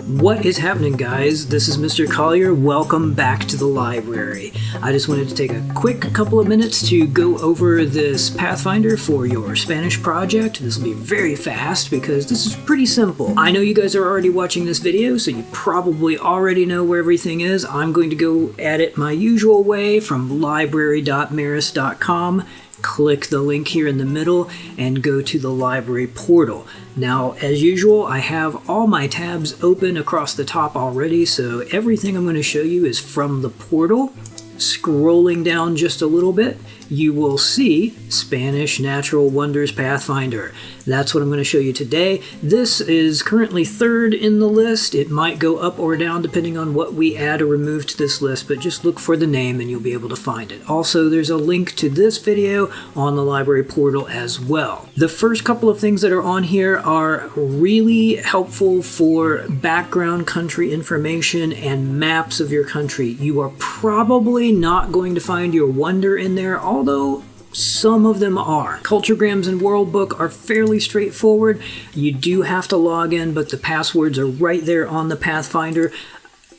What is happening, guys? This is Mr. Collier. Welcome back to the library. I just wanted to take a quick couple of minutes to go over this Pathfinder for your Spanish project. This will be very fast because this is pretty simple. I know you guys are already watching this video, so you probably already know where everything is. I'm going to go at it my usual way from library.maris.com. Click the link here in the middle and go to the library portal. Now, as usual, I have all my tabs open across the top already, so everything I'm going to show you is from the portal. Scrolling down just a little bit, you will see Spanish Natural Wonders Pathfinder. That's what I'm going to show you today. This is currently third in the list. It might go up or down depending on what we add or remove to this list, but just look for the name and you'll be able to find it. Also, there's a link to this video on the library portal as well. The first couple of things that are on here are really helpful for background country information and maps of your country. You are probably not going to find your wonder in there, although some of them are. Culturegrams and World Book are fairly straightforward. You do have to log in, but the passwords are right there on the Pathfinder.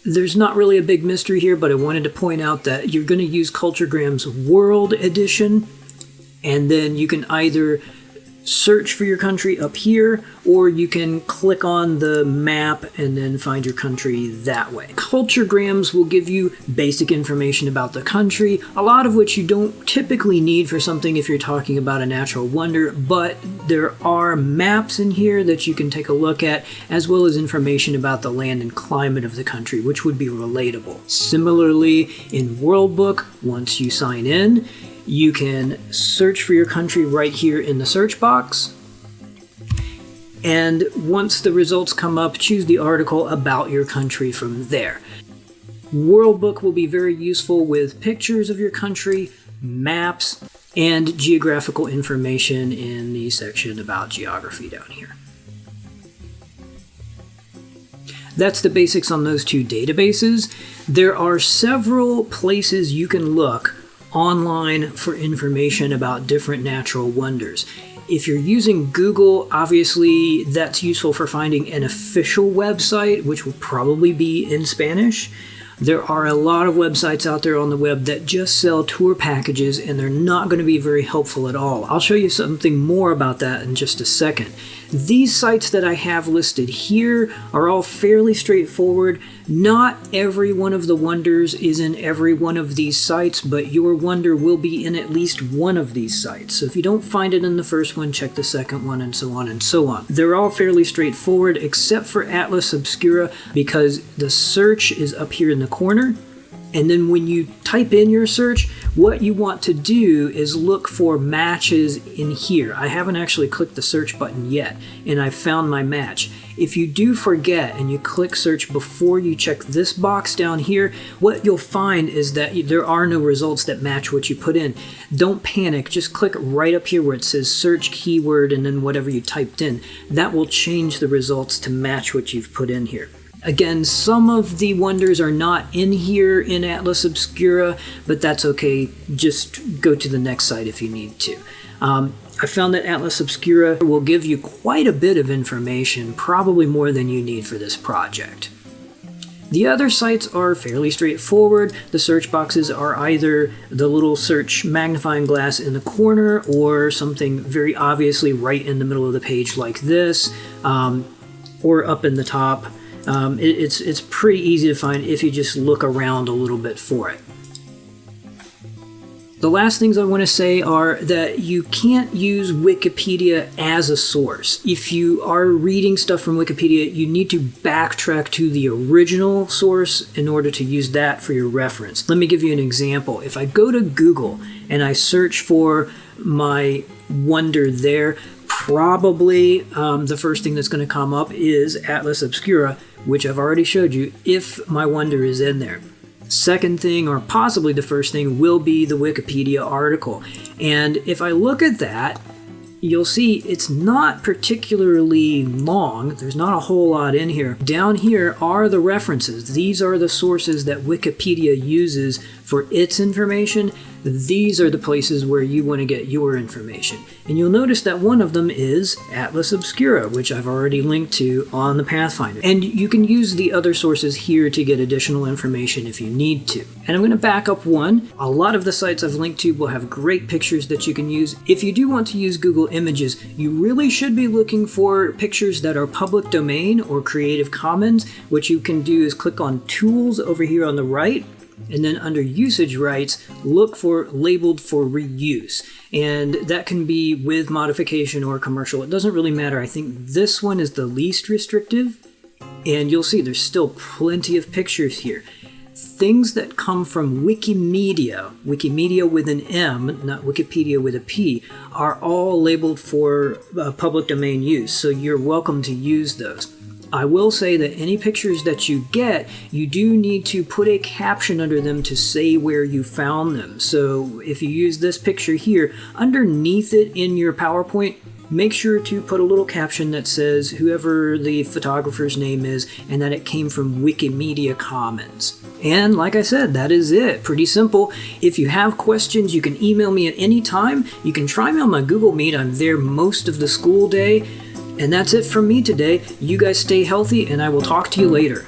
There's not really a big mystery here, but I wanted to point out that you're going to use Culturegrams World Edition, and then you can either search for your country up here, or you can click on the map and then find your country that way. Culturegrams will give you basic information about the country, a lot of which you don't typically need for something if you're talking about a natural wonder, but there are maps in here that you can take a look at, as well as information about the land and climate of the country, which would be relatable. Similarly, in World Book, once you sign in, you can search for your country right here in the search box. And once the results come up, choose the article about your country from there. World Book will be very useful with pictures of your country, maps, and geographical information in the section about geography down here. That's the basics on those two databases. There are several places you can look online for information about different natural wonders. If you're using Google, obviously that's useful for finding an official website, which will probably be in Spanish. There are a lot of websites out there on the web that just sell tour packages, and they're not going to be very helpful at all. I'll show you something more about that in just a second. These sites that I have listed here are all fairly straightforward. Not every one of the wonders is in every one of these sites, but your wonder will be in at least one of these sites. So if you don't find it in the first one, check the second one, and so on and so on. They're all fairly straightforward, except for Atlas Obscura, because the search is up here in the corner. And then when you type in your search, what you want to do is look for matches in here. I haven't actually clicked the search button yet, and I found my match. If you do forget and you click search before you check this box down here, what you'll find is that there are no results that match what you put in. Don't panic, just click right up here where it says search keyword and then whatever you typed in. That will change the results to match what you've put in here. Again, some of the wonders are not in here in Atlas Obscura, but that's okay. Just go to the next site if you need to. I found that Atlas Obscura will give you quite a bit of information, probably more than you need for this project. The other sites are fairly straightforward. The search boxes are either the little search magnifying glass in the corner or something very obviously right in the middle of the page like this, or up in the top. It's pretty easy to find if you just look around a little bit for it. The last things I want to say are that you can't use Wikipedia as a source. If you are reading stuff from Wikipedia, you need to backtrack to the original source in order to use that for your reference. Let me give you an example. If I go to Google and I search for my wonder there, probably the first thing that's going to come up is Atlas Obscura, which I've already showed you, if my wonder is in there. Second thing, or possibly the first thing, will be the Wikipedia article. And if I look at that, you'll see it's not particularly long. There's not a whole lot in here. Down here are the references. These are the sources that Wikipedia uses for its information. these are the places where you want to get your information. And you'll notice that one of them is Atlas Obscura, which I've already linked to on the Pathfinder. And you can use the other sources here to get additional information if you need to. And I'm going to back up one. A lot of the sites I've linked to will have great pictures that you can use. If you do want to use Google Images, you really should be looking for pictures that are public domain or Creative Commons. What you can do is click on Tools over here on the right, and then under Usage Rights, look for labeled for reuse. And that can be with modification or commercial. It doesn't really matter. I think this one is the least restrictive. And you'll see there's still plenty of pictures here. Things that come from Wikimedia, Wikimedia with an M, not Wikipedia with a P, are all labeled for public domain use. So you're welcome to use those. I will say that any pictures that you get, you do need to put a caption under them to say where you found them. So if you use this picture here, underneath it in your PowerPoint, make sure to put a little caption that says whoever the photographer's name is and that it came from Wikimedia Commons. And like I said, that is it. Pretty simple. If you have questions, you can email me at any time. You can try me on my Google Meet. I'm there most of the school day. And that's it from me today. You guys stay healthy, and I will talk to you later.